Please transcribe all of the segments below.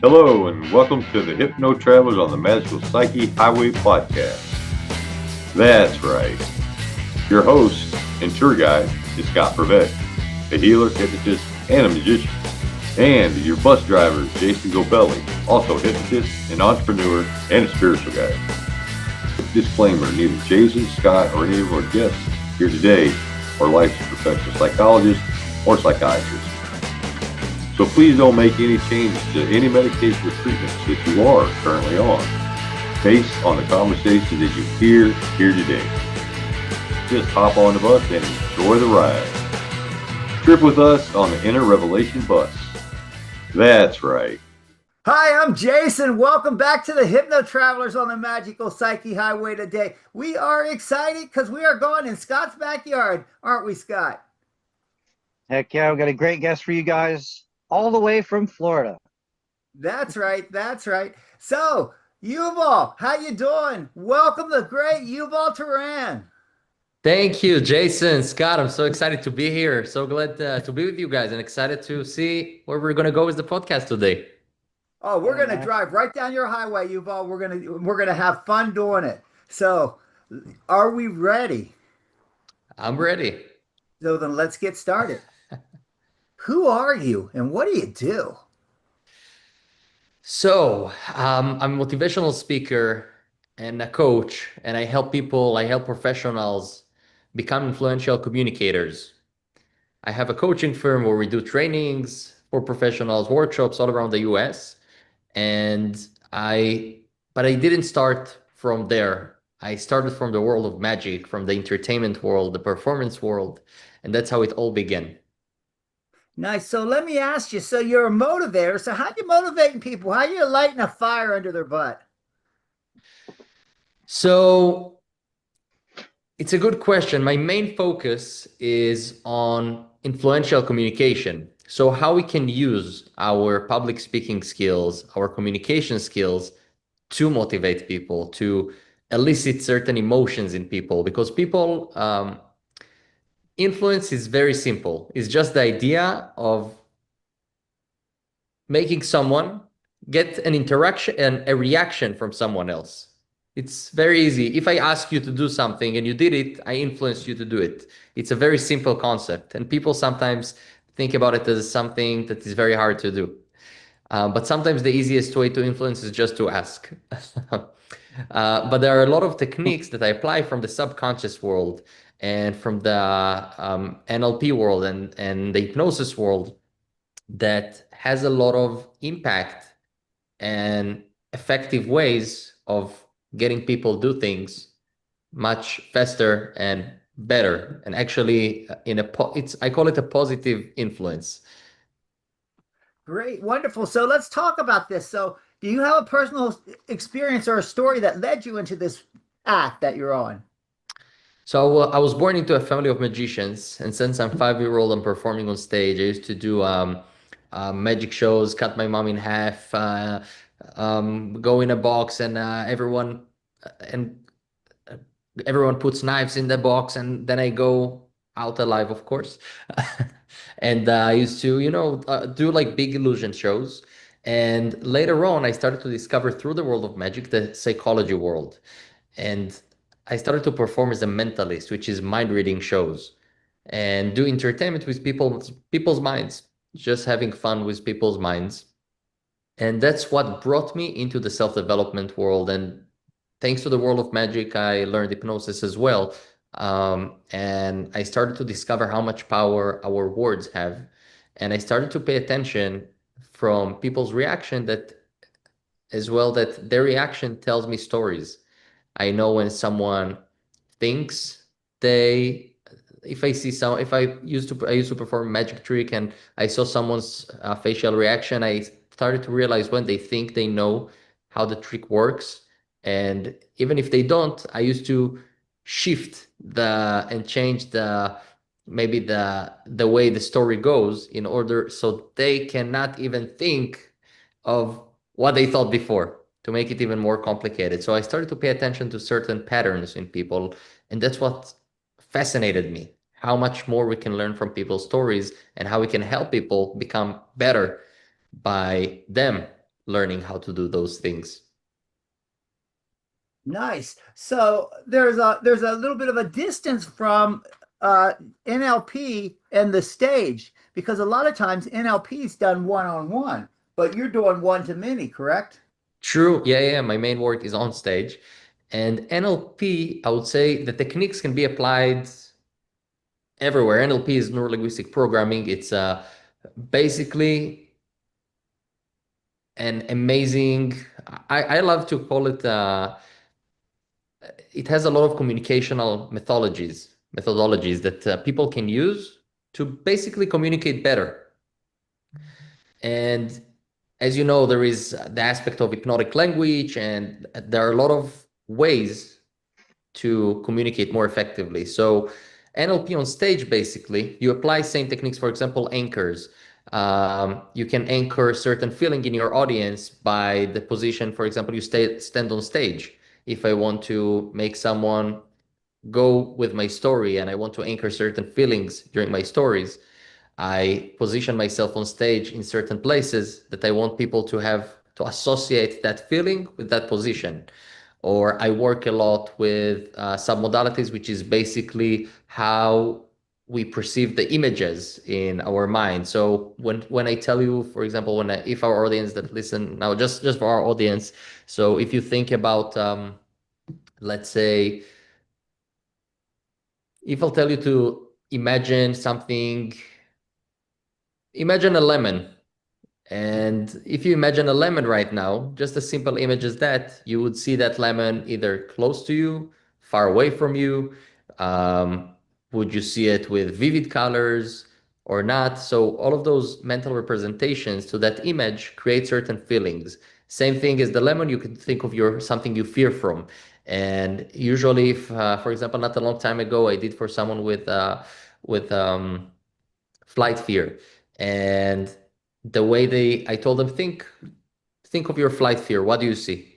Hello, and welcome to the Hypno Travelers on the Magical Psyche Highway podcast. That's right. Your host and tour guide is Scott Prevett, a healer, hypnotist, and a magician. And your bus driver is Jason Gobelli, also a hypnotist, an entrepreneur, and a spiritual guide. Disclaimer, neither Jason, Scott, or any of our guests here today are licensed professional psychologists or psychiatrists. So please don't make any changes to any medication or treatments that you are currently on based on the conversation that you hear here today. Just hop on the bus and enjoy the ride. Trip with us on the Inner Revelation bus. That's right. Hi, I'm Jason. Welcome back to the Hypno Travelers on the Magical Psyche Highway today. We are excited because we are going in Scott's backyard, aren't we, Scott? Heck yeah, we've got a great guest for you guys all the way from Florida. That's right. That's right. So, Yuval, how you doing? Welcome the great Yuval Teren. Thank you, Jason, Scott. I'm so excited to be here. So glad to be with you guys and excited to see where we're going to go with the podcast today. Oh, we're going to drive right down your highway, Yuval. We're going to have fun doing it. So, are we ready? I'm ready. So then let's get started. Who are you and what do you do? So, I'm a motivational speaker and a coach, and I help people, I help professionals become influential communicators. I have a coaching firm where we do trainings for professionals, workshops all around the US. And but I didn't start from there. I started from the world of magic, from the entertainment world, the performance world, and that's how it all began. Nice. So let me ask you. So you're a motivator. So how you motivating people? How you lighting a fire under their butt? So it's a good question. My main focus is on influential communication. So how we can use our public speaking skills, our communication skills to motivate people, to elicit certain emotions in people, because people influence is very simple. It's just the idea of making someone get an interaction and a reaction from someone else. It's very easy. If I ask you to do something and you did it, I influence you to do it. It's a very simple concept. And people sometimes think about it as something that is very hard to do. But sometimes the easiest way to influence is just to ask. But there are a lot of techniques that I apply from the subconscious world and from the NLP world and the hypnosis world that has a lot of impact and effective ways of getting people do things much faster and better. And actually, I call it a positive influence. Great, wonderful. So let's talk about this. So, do you have a personal experience or a story that led you into this act that you're on? So I was born into a family of magicians, and since I'm 5 year old, I'm performing on stage. I used to do magic shows, cut my mom in half, go in a box, and and everyone puts knives in the box, and then I go out alive, of course. And I used to, do like big illusion shows. And later on, I started to discover through the world of magic, the psychology world. And I started to perform as a mentalist, which is mind reading shows, and do entertainment with people's minds, just having fun with people's minds. And that's what brought me into the self-development world. And thanks to the world of magic, I learned hypnosis as well. And I started to discover how much power our words have. And I started to pay attention from people's reaction that as well, that their reaction tells me stories. I know when someone thinks they, if I see some, if I used to perform a magic trick and I saw someone's facial reaction, I started to realize when they think they know how the trick works. And even if they don't, I used to shift and change maybe the way the story goes in order so they cannot even think of what they thought before, to make it even more complicated. So I started to pay attention to certain patterns in people, and that's what fascinated me. How much more we can learn from people's stories and how we can help people become better by them learning how to do those things. Nice. So there's a little bit of a distance from uh, NLP and the stage because a lot of times NLP is done one-on-one, but you're doing one-to-many, correct? True. Yeah, yeah. My main work is on stage. And NLP, I would say the techniques can be applied everywhere. NLP is neuro-linguistic programming. It's basically an amazing, I love to call it, it has a lot of communicational methodologies that people can use to basically communicate better. And as you know, there is the aspect of hypnotic language, and there are a lot of ways to communicate more effectively. So NLP on stage, basically, you apply same techniques, for example, anchors. You can anchor certain feeling in your audience by the position, for example, you stand on stage. If I want to make someone go with my story and I want to anchor certain feelings during my stories, I position myself on stage in certain places that I want people to have to associate that feeling with that position. Or I work a lot with submodalities, which is basically how we perceive the images in our mind. So when I tell you, for example, if our audience that listen now, just for our audience, so if you think about, let's say, if I'll tell you to imagine something, imagine a lemon. And if you imagine a lemon right now, just a simple image as that, you would see that lemon either close to you, far away from you. Um, would you see it with vivid colors or not? So all of those mental representations to that image create certain feelings. Same thing as the lemon, you could think of your something you fear from. And usually, if, for example, not a long time ago, I did for someone with flight fear, and the way I told them, think of your flight fear. What do you see?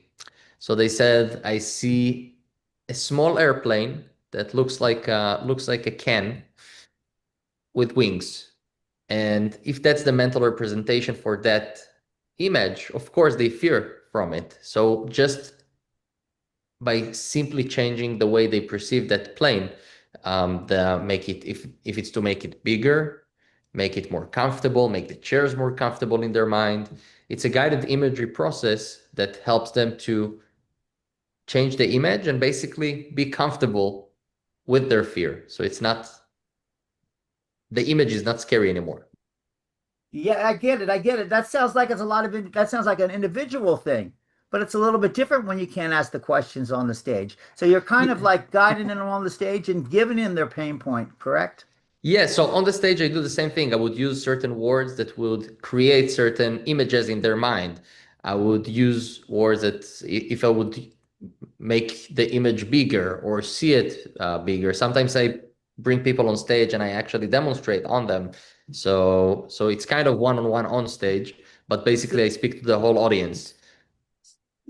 So they said, I see a small airplane that looks like a can with wings. And if that's the mental representation for that image, of course they fear from it. So just by simply changing the way they perceive that plane, make it, if it's to make it bigger, make it more comfortable, make the chairs more comfortable in their mind. It's a guided imagery process that helps them to change the image and basically be comfortable with their fear. So it's not, the image is not scary anymore. Yeah, I get it. I get it. That sounds like it's a lot of that sounds like an individual thing, but it's a little bit different when you can't ask the questions on the stage. So you're kind of like guiding them on the stage and giving them their pain point, correct? Yeah, so on the stage, I do the same thing. I would use certain words that would create certain images in their mind. I would use words that, if I would make the image bigger or see it bigger. Sometimes I bring people on stage and I actually demonstrate on them. So it's kind of one-on-one on stage, but basically I speak to the whole audience.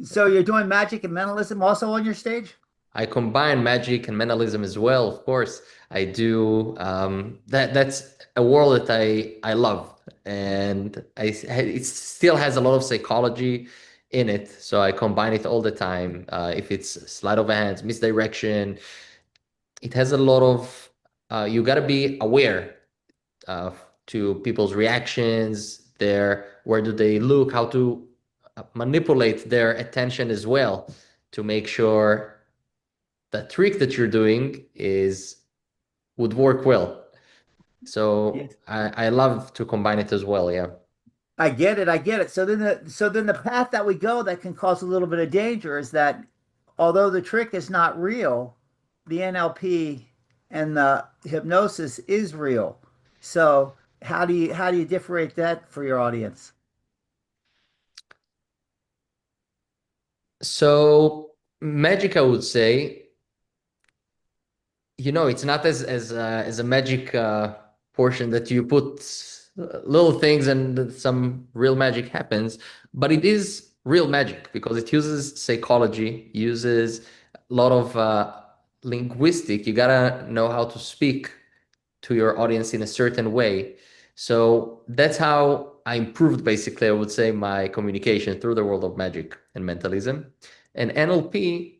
So you're doing magic and mentalism also on your stage? I combine magic and mentalism as well, of course. I do. That's a world that I love, and it still has a lot of psychology in it. So I combine it all the time. If it's sleight of hand, misdirection, it has a lot of. You got to be aware uh, to people's reactions. Where do they look? How to manipulate their attention as well to make sure the trick that you're doing would work well. So Yes. I love to combine it as well. Yeah. I get it. I get it. So then the path that we go that can cause a little bit of danger is that although the trick is not real, the NLP and the hypnosis is real. So how do you differentiate that for your audience? So magic, I would say, it's not as a magic portion that you put little things and some real magic happens, but it is real magic because it uses psychology, uses a lot of linguistic. You gotta know how to speak to your audience in a certain way. So that's how I improved basically, I would say, my communication through the world of magic and mentalism. And NLP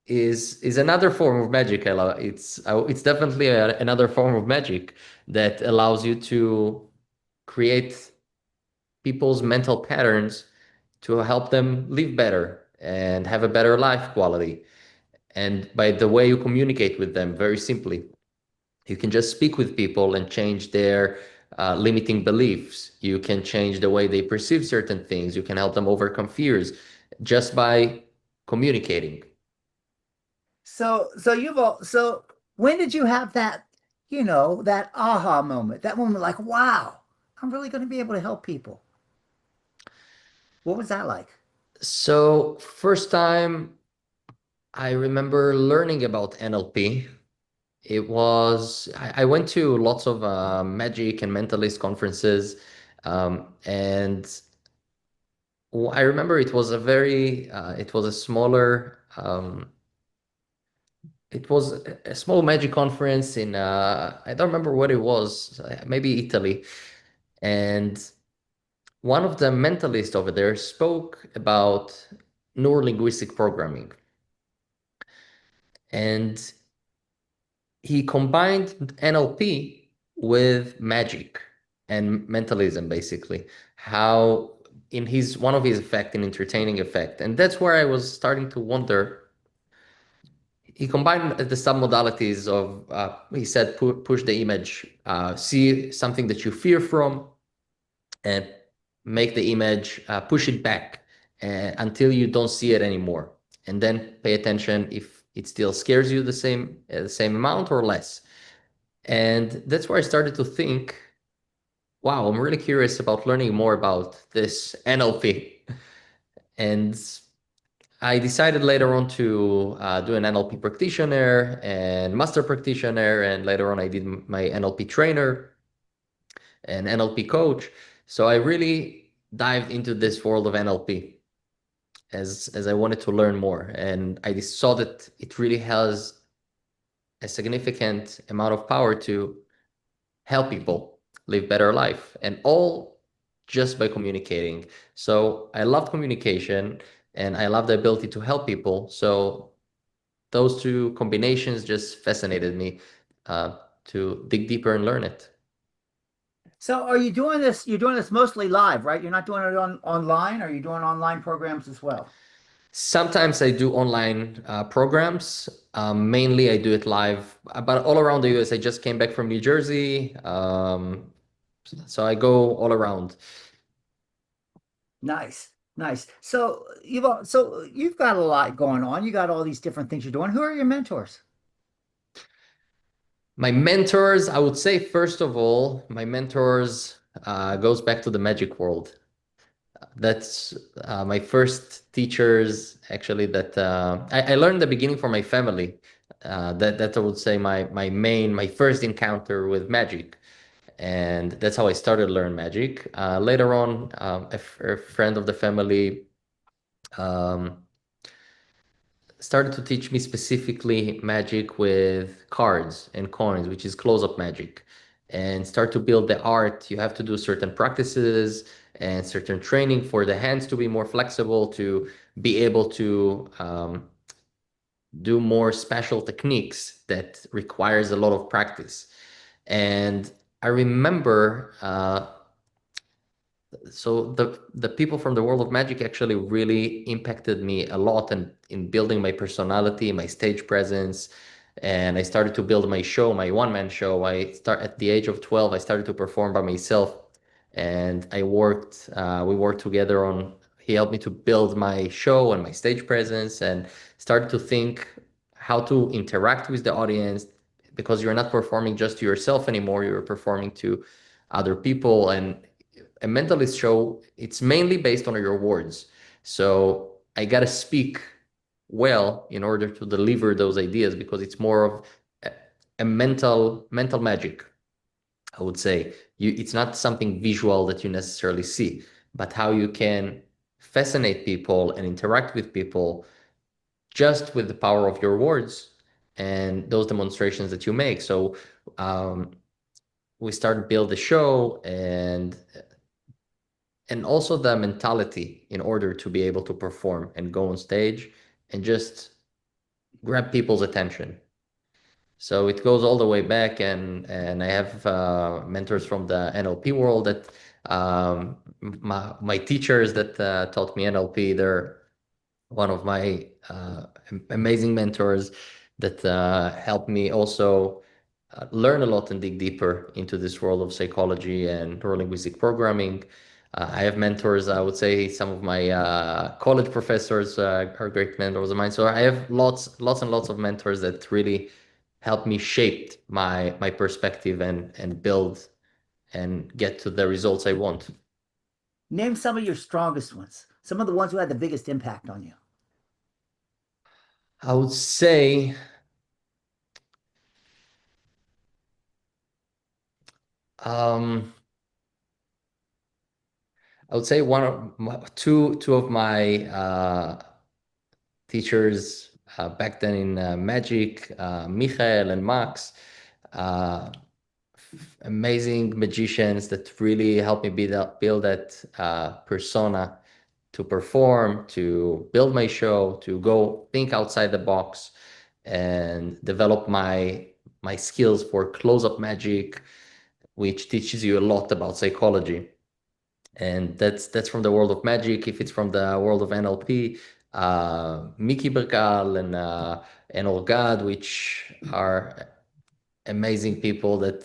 is another form of magic. It's definitely another form of magic that allows you to create people's mental patterns to help them live better and have a better life quality. And by the way you communicate with them, very simply, you can just speak with people and change their limiting beliefs. You can change the way they perceive certain things. You can help them overcome fears just by communicating. So when did you have that, that aha moment, that moment like, wow, I'm really going to be able to help people? What was that like? So, first time I remember learning about NLP, I went to lots of magic and mentalist conferences. And I remember it was a smaller, it was a small magic conference in, I don't remember what it was, maybe Italy. And one of the mentalists over there spoke about neurolinguistic programming. And he combined NLP with magic and mentalism, basically. How in his one of his effect, an entertaining effect. And that's where I was starting to wonder. He combined the submodalities of, he said, push the image, see something that you fear from, and make the image, push it back until you don't see it anymore. And then pay attention if it still scares you the same amount or less. And that's where I started to think, wow, I'm really curious about learning more about this NLP. And I decided later on to do an NLP practitioner and master practitioner. And later on, I did my NLP trainer and NLP coach. So I really dived into this world of NLP as I wanted to learn more. And I saw that it really has a significant amount of power to help people live better life, and all just by communicating. So I love communication and I love the ability to help people. So those two combinations just fascinated me to dig deeper and learn it. So are you doing this? You're doing this mostly live, right? You're not doing it online. Are you doing online programs as well? Sometimes I do online programs. Mainly I do it live, but all around the US. I just came back from New Jersey. So I go all around. Nice, nice. So you've got a lot going on. You got all these different things you're doing. Who are your mentors? My mentors, I would say, first of all, my mentors goes back to the magic world. That's my first teachers, actually, that I learned the beginning from my family. That I would say my first encounter with magic. And that's how I started to learn magic. Later on, a friend of the family um, started to teach me specifically magic with cards and coins, which is close-up magic, and start to build the art. You have to do certain practices and certain training for the hands to be more flexible, to be able to do more special techniques that requires a lot of practice. And I remember so the people from the world of magic actually really impacted me a lot in building my personality, my stage presence. And I started to build my show, my one-man show. I start at the age of 12, I started to perform by myself. And we worked together on, he helped me to build my show and my stage presence, and started to think how to interact with the audience, because you're not performing just to yourself anymore, you're performing to other people. And a mentalist show, it's mainly based on your words. So I gotta speak well in order to deliver those ideas, because it's more of a mental magic, I would say. It's not something visual that you necessarily see, but how you can fascinate people and interact with people just with the power of your words and those demonstrations that you make. So um, we started build the show, and and also the mentality in order to be able to perform and go on stage and just grab people's attention. So it goes all the way back, and I have mentors from the NLP world that my teachers that taught me NLP. They're one of my amazing mentors that helped me also learn a lot and dig deeper into this world of psychology and neurolinguistic programming. I have mentors. I would say some of my college professors are great mentors of mine. So I have lots and lots of mentors that really helped me shape my perspective and build and get to the results I want. Name some of your strongest ones, some of the ones who had the biggest impact on you. I would say um, one of two of my teachers back then in magic, Michael and Max, uh, amazing magicians that really helped me build that persona to perform, to build my show, to go think outside the box and develop my skills for close-up magic, which teaches you a lot about psychology. And that's from the world of magic. If it's from the world of NLP, Mickey Berkal and Olgad, which are amazing people that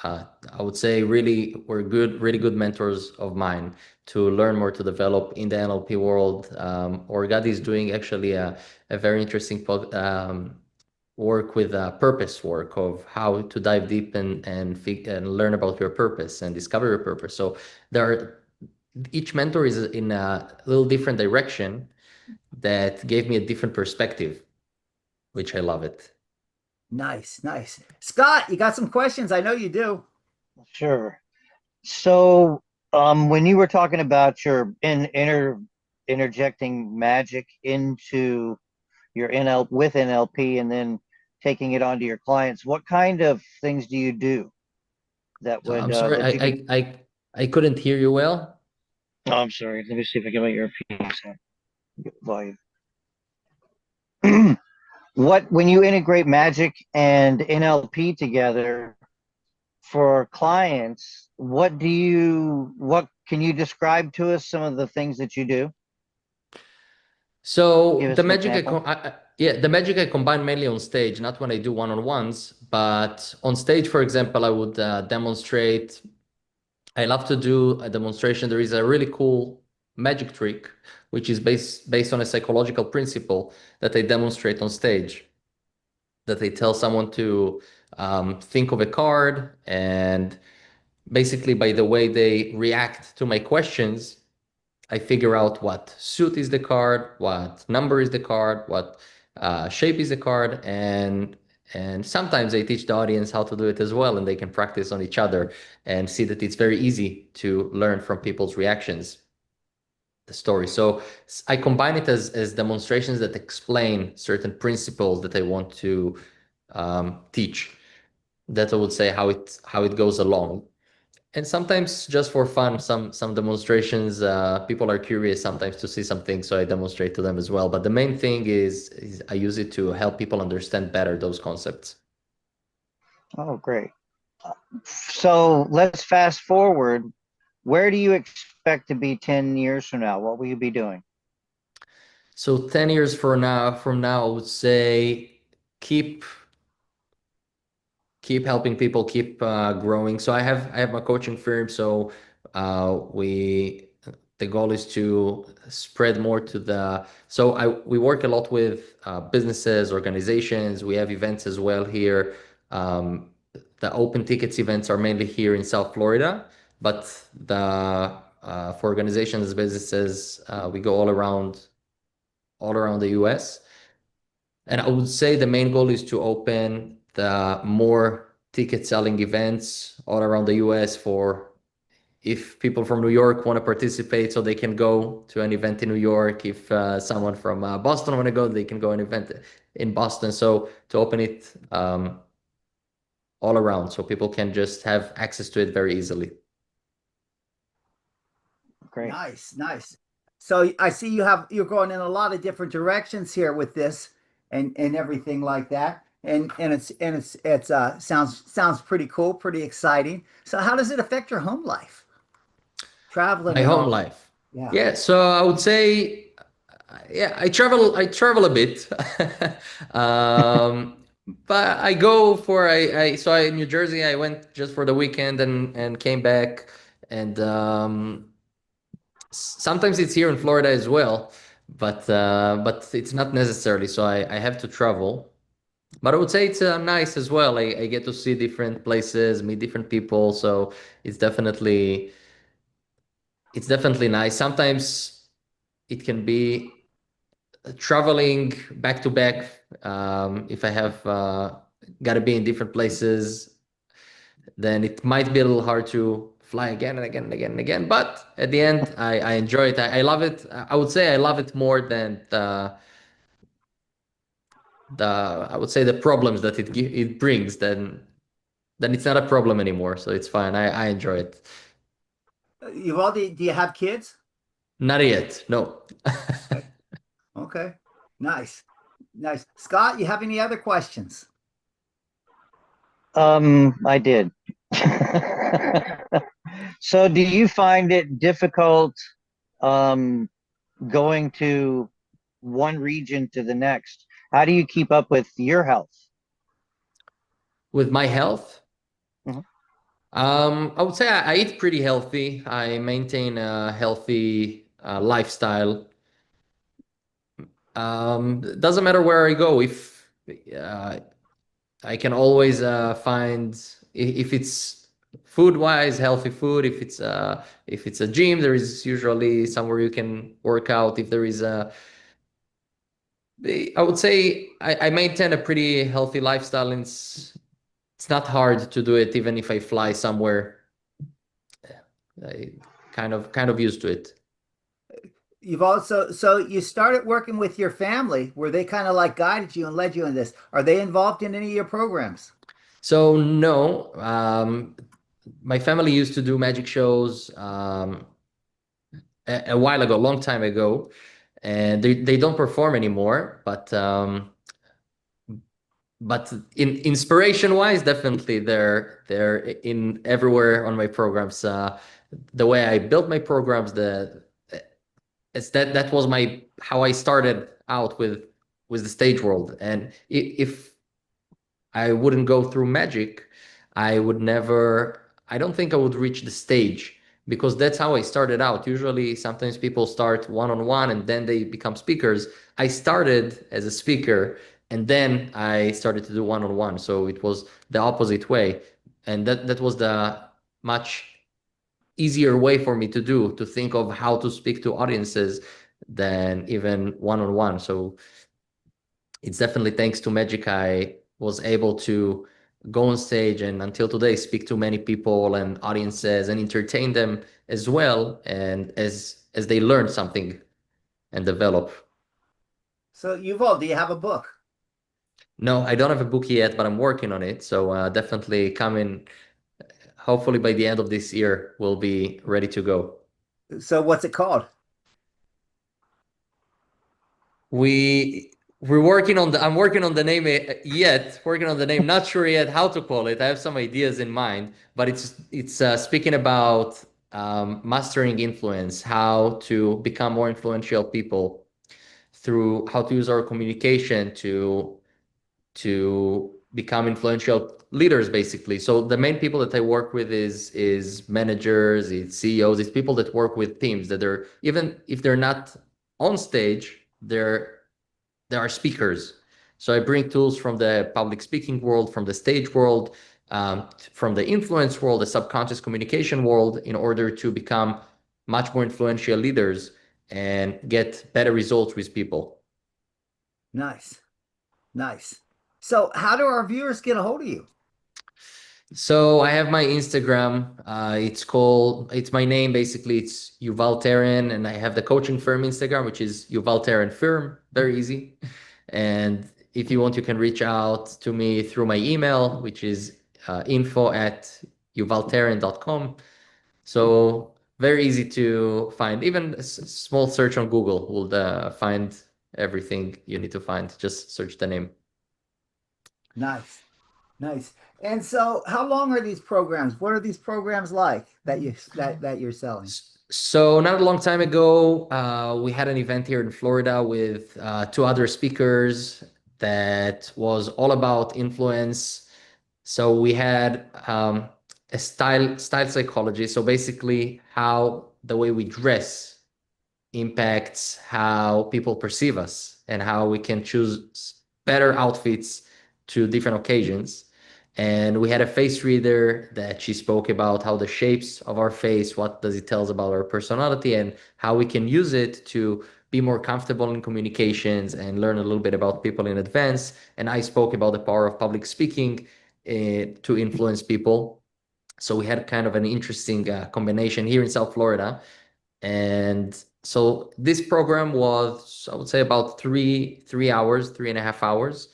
I would say really were really good mentors of mine to learn more, to develop in the NLP world. Olgad is doing actually a very interesting work with purpose work of how to dive deep and learn about your purpose and discover your purpose. So there are each mentor is in a little different direction that gave me a different perspective, which I love it. Nice, nice. Scott, you got some questions? I know you do. Sure. So, when you were talking about your interjecting magic into your NL with NLP and then taking it onto your clients, what kind of things do you do that So would I'm sorry, that you can? I couldn't hear you well. Oh, I'm sorry. Let me see if I can make your volume. What when you integrate magic and NLP together for clients, what can you describe to us some of the things that you do? So Give the us an magic example. yeah, the magic I combine mainly on stage, not when I do one-on-ones, but on stage, for example, I would demonstrate. I love to do a demonstration. There is a really cool magic trick, which is based on a psychological principle that I demonstrate on stage. That I tell someone to think of a card, and basically by the way they react to my questions, I figure out what suit is the card, what number is the card, what shape is the card, and sometimes I teach the audience how to do it as well, and they can practice on each other and see that it's very easy to learn from people's reactions, the story. So I combine it as demonstrations that explain certain principles that I want to teach. That I would say how it goes along. And sometimes just for fun, some demonstrations, people are curious sometimes to see something, so I demonstrate to them as well. But the main thing is I use it to help people understand better those concepts. Oh, great. So let's fast forward. Where do you expect to be 10 years from now? What will you be doing? So 10 years from now, I would say keep keep helping people, keep growing. So I have my coaching firm. So we the goal is to spread more to the. So we work a lot with businesses, organizations. We have events as well here. The open tickets events are mainly here in South Florida, but the for organizations, businesses, we go all around the US. And I would say the main goal is to open the more ticket selling events all around the US for if people from New York want to participate, so they can go to an event in New York. If someone from Boston want to go, they can go an event in Boston. So to open it all around, so people can just have access to it very easily. Great. Nice, nice. So I see you're going in a lot of different directions here with this and everything like that. And it's sounds pretty cool, pretty exciting. So how does it affect your home life? Traveling My and home all that. life. Yeah. Yeah, so I would say, yeah, I travel a bit. um, but I go for so I in New Jersey I went just for the weekend and came back, and sometimes it's here in Florida as well, but it's not necessarily, so I have to travel. But I would say it's nice as well. I get to see different places, meet different people, so it's definitely it's definitely nice. Sometimes it can be traveling back to back. If I have got to be in different places, then it might be a little hard to fly again and again and again and again. But at the end, I enjoy it. I love it. I would say I love it more than the I would say the problems that it brings. Then it's not a problem anymore. So it's fine. I enjoy it. Do you have kids? Not yet. No. Okay. Okay. Nice. Nice. Scott, you have any other questions? I did. So do you find it difficult um, going to one region to the next? How do you keep up with your health? With my health, Mhm. I would say I eat pretty healthy. I maintain a healthy lifestyle. Doesn't matter where I go. If uh, I can always find if it's food wise, healthy food. If it's a gym, there is usually somewhere you can work out. If there is I would say I maintain a pretty healthy lifestyle, and it's not hard to do it even if I fly somewhere. I kind of used to it. You've also, so you started working with your family where they kind of like guided you and led you in this. Are they involved in any of your programs? So no, my family used to do magic shows a while ago, a long time ago, and they don't perform anymore. But in inspiration wise, definitely they're in everywhere on my programs. The way I built my programs, the it's that was my how I started out with the stage world. And if I wouldn't go through magic, I would never, I don't think I would reach the stage, because that's how I started out. Usually, sometimes people start one on one and then they become speakers. I started as a speaker and then I started to do one on one. So it was the opposite way. And that was the much easier way for me to do, to think of how to speak to audiences than even one on one. So it's definitely thanks to Magic I was able to go on stage and until today speak to many people and audiences and entertain them as well, and as they learn something and develop. So Yuval, do you have a book? No, I don't have a book yet, but I'm working on it. So definitely coming. Hopefully by the end of this year, we'll be ready to go. So what's it called? We we're working on the I'm working on the name yet, working on the name, not sure yet how to call it. I have some ideas in mind, but it's speaking about mastering influence, how to become more influential people through how to use our communication to become influential leaders, basically. So the main people that I work with is managers, it's CEOs, it's people that work with teams that are, even if they're not on stage, there are speakers. So I bring tools from the public speaking world, from the stage world, from the influence world, the subconscious communication world, in order to become much more influential leaders and get better results with people. Nice, nice. So how do our viewers get a hold of you? So I have my Instagram. It's my name basically. It's Yuval Teren, and I have the coaching firm Instagram, which is Yuval Teren Firm. Very easy. And if you want, you can reach out to me through my email, which is info@yuvalteren.com. So very easy to find. Even a small search on Google will find everything you need to find. Just search the name. Nice. Nice. And so how long are these programs? What are these programs like that you're selling? So not a long time ago, we had an event here in Florida with two other speakers that was all about influence. So we had a style psychology. So basically, how the way we dress impacts how people perceive us and how we can choose better outfits to different occasions. And we had a face reader that she spoke about how the shapes of our face, what does it tell us about our personality, and how we can use it to be more comfortable in communications and learn a little bit about people in advance. And I spoke about the power of public speaking to influence people. So we had kind of an interesting combination here in South Florida. And so this program was, I would say, about 3 hours, 3.5 hours.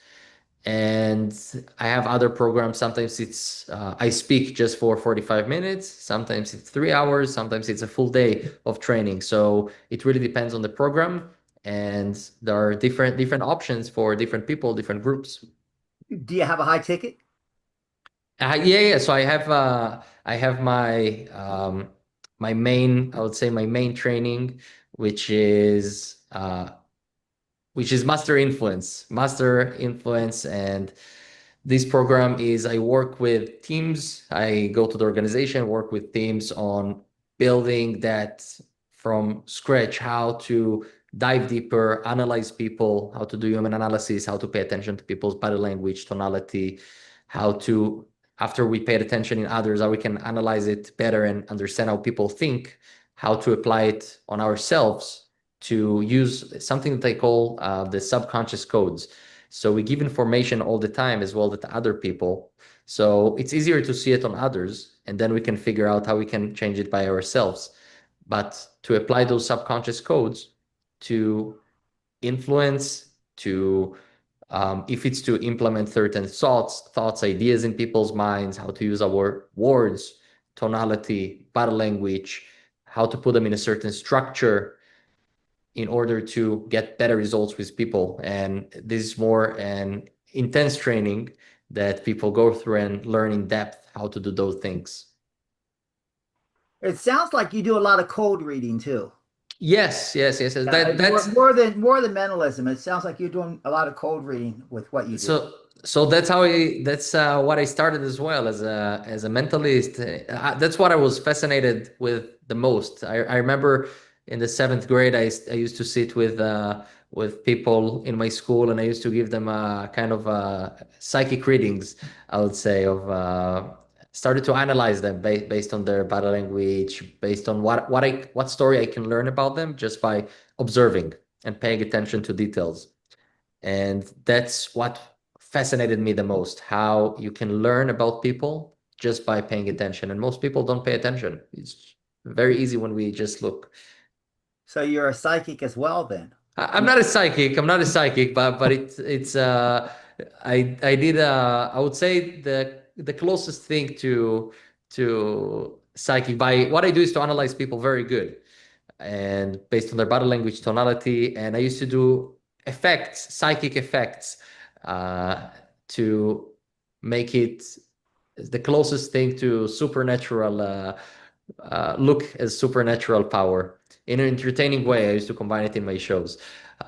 And I have other programs. Sometimes it's I speak just for 45 minutes. Sometimes it's 3 hours. Sometimes it's a full day of training. So it really depends on the program, and there are different options for different people, different groups. Do you have a high ticket? Yeah. So I have my main, I would say my main training, which is master influence. And this program is I work with teams. I go to the organization, work with teams on building that from scratch, how to dive deeper, analyze people, how to do human analysis, how to pay attention to people's body language, tonality, how to, after we paid attention in others, how we can analyze it better and understand how people think, how to apply it on ourselves, to use something that I call the subconscious codes. So we give information all the time as well to other people. So it's easier to see it on others, and then we can figure out how we can change it by ourselves. But to apply those subconscious codes to influence, to if it's to implement certain thoughts, ideas in people's minds, how to use our words, tonality, body language, how to put them in a certain structure in order to get better results with people. And this is more an intense training that people go through and learn in depth how to do those things. It sounds like you do a lot of code reading too. Yes. That's More than mentalism. It sounds like you're doing a lot of code reading with what you do. so that's what I started as well as a mentalist. That's what I was fascinated with the most. I remember in the seventh grade, I used to sit with people in my school, and I used to give them kind of psychic readings, I would say, of started to analyze them based on their body language, based on what story I can learn about them just by observing and paying attention to details. And that's what fascinated me the most, how you can learn about people just by paying attention. And most people don't pay attention. It's very easy when we just look. So you're a psychic as well then. I'm not a psychic. I'm not a psychic, but it's I did I would say the closest thing to psychic by what I do is to analyze people very good, and based on their body language, tonality. And I used to do psychic effects, to make it the closest thing to supernatural, look as supernatural power in an entertaining way. I used to combine it in my shows.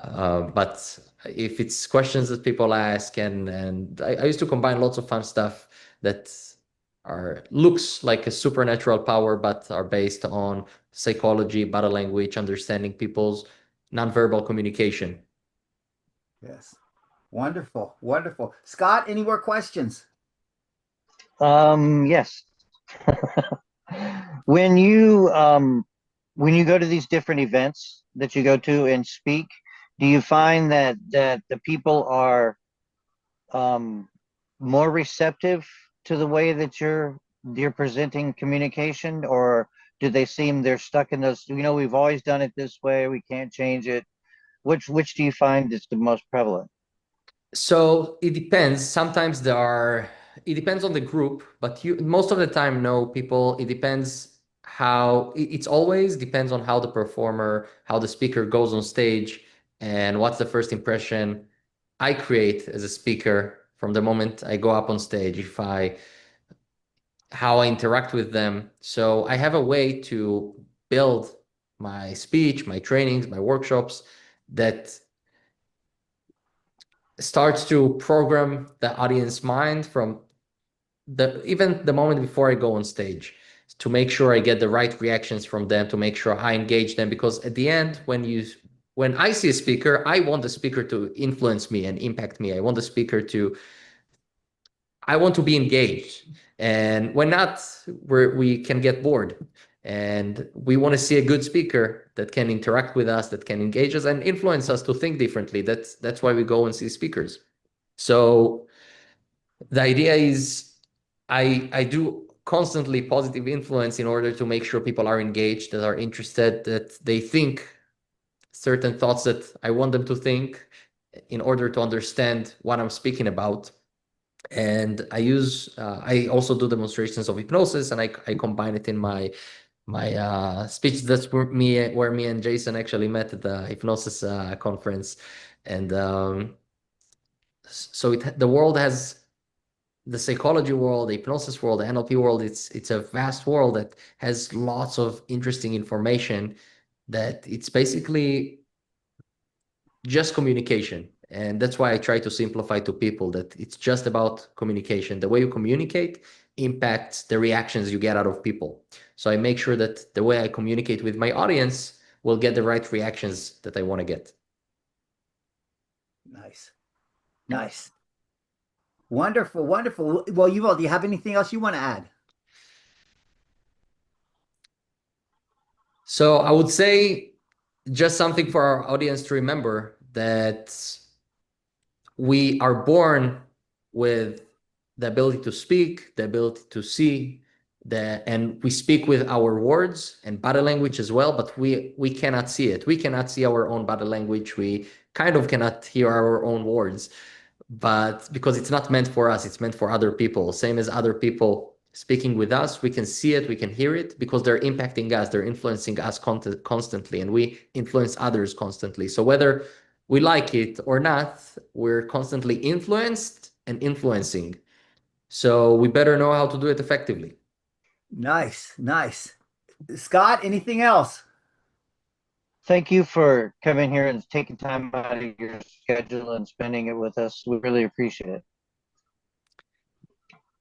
But if it's questions that people ask, and I used to combine lots of fun stuff that looks like a supernatural power, but are based on psychology, body language, understanding people's nonverbal communication. Yes. Wonderful. Wonderful. Scott, any more questions? Yes. When you go to these different events that you go to and speak, do you find that the people are more receptive to the way that you're presenting communication, or do they seem they're stuck in those, we've always done it this way, we can't change it? Which do you find is the most prevalent? So it depends. Sometimes it depends on the group, but most of the time, no, people, it depends how it's always depends on how the performer, how the speaker goes on stage, and what's the first impression I create as a speaker from the moment I go up on stage, how I interact with them. So I have a way to build my speech, my trainings, my workshops that starts to program the audience mind from even the moment before I go on stage, to make sure I get the right reactions from them, to make sure I engage them. Because at the end, when I see a speaker, I want the speaker to influence me and impact me. I want to be engaged. And when not, we can get bored. And we want to see a good speaker that can interact with us, that can engage us and influence us to think differently. That's why we go and see speakers. So the idea is I do constantly positive influence in order to make sure people are engaged, that are interested, that they think certain thoughts that I want them to think in order to understand what I'm speaking about. And I also do demonstrations of hypnosis, and I combine it in my speech. That's where me and Jason actually met at the hypnosis conference. And so the world has the psychology world, the hypnosis world, the NLP world. It's a vast world that has lots of interesting information, that it's basically just communication. And that's why I try to simplify to people that it's just about communication. The way you communicate impacts the reactions you get out of people. So I make sure that the way I communicate with my audience will get the right reactions that I want to get. Nice. Wonderful. Well, Yuval, do you have anything else you want to add? So I would say just something for our audience to remember, that we are born with the ability to speak, the ability to see, and we speak with our words and body language as well, but we cannot see it. We cannot see our own body language. We kind of cannot hear our own words, but because it's not meant for us, it's meant for other people. Same as other people speaking with us, we can see it, we can hear it, because they're impacting us, they're influencing us constantly, and we influence others constantly. So whether we like it or not, we're constantly influenced and influencing. So we better know how to do it effectively. Nice. Scott, anything else? Thank you for coming here and taking time out of your schedule and spending it with us. We really appreciate it.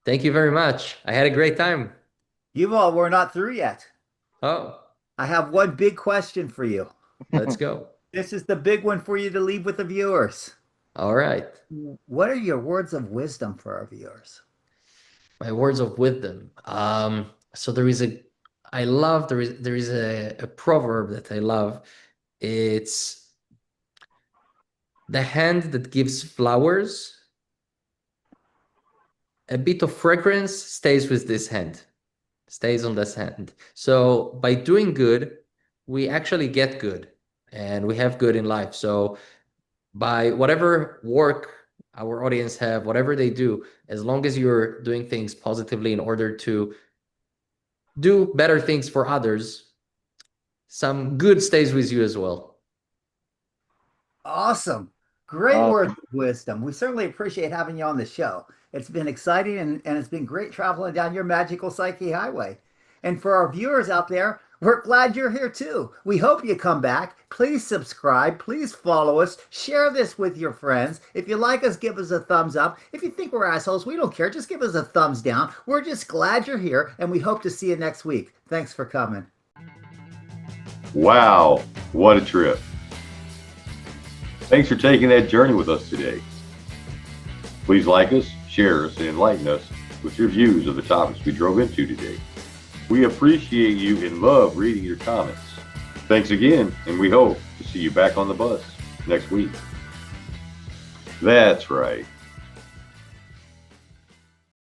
Thank you very much. I had a great time. Yuval, we're not through yet. Oh, I have one big question for you. let's go. This is the big one for you to leave with the viewers. All right. What are your words of wisdom for our viewers? My words of wisdom. So there is a proverb that I love. It's the hand that gives flowers, a bit of fragrance stays with this hand, stays on this hand. So by doing good, we actually get good, and we have good in life. So by whatever work our audience have, whatever they do, as long as you're doing things positively in order to do better things for others, some good stays with you as well. Awesome. Great words of wisdom. We certainly appreciate having you on the show. It's been exciting, and it's been great traveling down your magical psyche highway. And for our viewers out there, we're glad you're here too. We hope you come back. Please subscribe. Please follow us. Share this with your friends. If you like us, give us a thumbs up. If you think we're assholes, we don't care. Just give us a thumbs down. We're just glad you're here, and we hope to see you next week. Thanks for coming. Wow, what a trip. Thanks for taking that journey with us today. Please like us, share us, and enlighten us with your views of the topics we drove into today. We appreciate you and love reading your comments. Thanks again, and we hope to see you back on the bus next week. That's right.